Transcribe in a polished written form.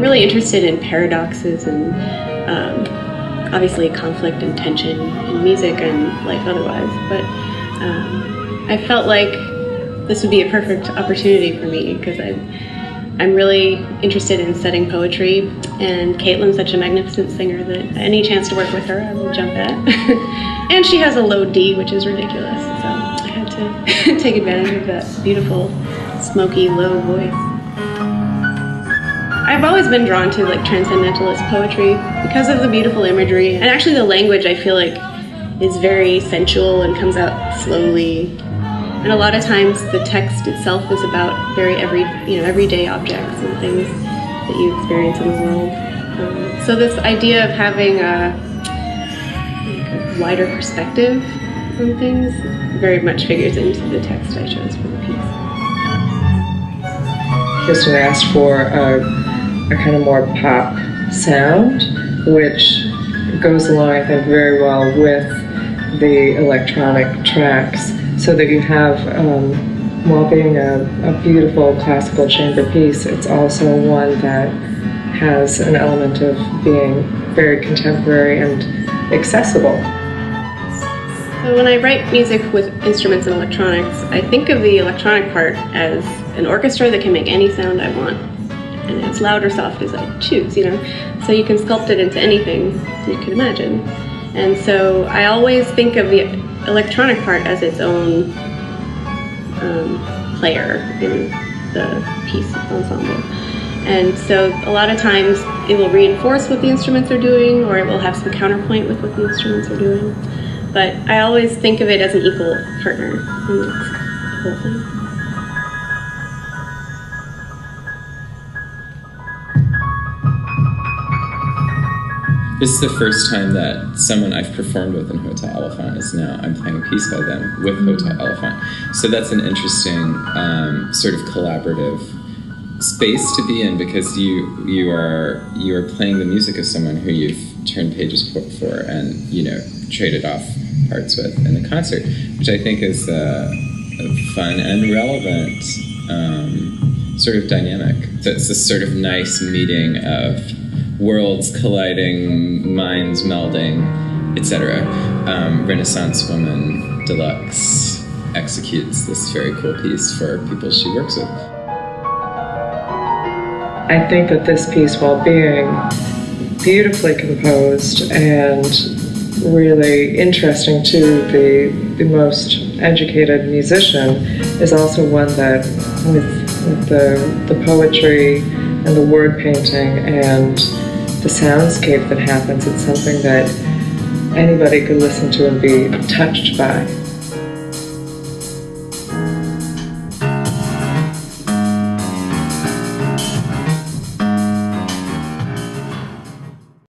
really interested in paradoxes and obviously conflict and tension in music and life otherwise, but I felt like this would be a perfect opportunity for me because I'm really interested in studying poetry, and Caitlin's such a magnificent singer that any chance to work with her I will jump at. And she has a low D, which is ridiculous, so I had to take advantage of that beautiful, smoky, low voice. I've always been drawn to like transcendentalist poetry because of the beautiful imagery, and actually the language I feel like is very sensual and comes out slowly. And a lot of times the text itself is about very everyday objects and things that you experience in the world. So this idea of having a wider perspective on things very much figures into the text I chose for the piece. Kirsten asked for a kind of more pop sound, which goes along, I think, very well with the electronic tracks, so that you have, while being a beautiful classical chamber piece, it's also one that has an element of being very contemporary and accessible. So when I write music with instruments and electronics, I think of the electronic part as an orchestra that can make any sound I want, and as loud or soft as I choose, So you can sculpt it into anything you can imagine. And so I always think of the electronic part as its own player in the piece ensemble. And so a lot of times it will reinforce what the instruments are doing, or it will have some counterpoint with what the instruments are doing. But I always think of it as an equal partner in the whole thing. This is the first time that someone I've performed with in Hotel Elefant is now I'm playing a piece by them with Hotel Elefant. So that's an interesting sort of collaborative space to be in, because you are playing the music of someone who you've turned pages for and traded off parts with in the concert, which I think is a fun and relevant sort of dynamic. So it's this sort of nice meeting of worlds colliding, minds melding, etc. Renaissance Woman Deluxe executes this very cool piece for people she works with. I think that this piece, while being beautifully composed and really interesting to the most educated musician, is also one that, with the poetry and the word painting and the soundscape that happens, it's something that anybody could listen to and be touched by.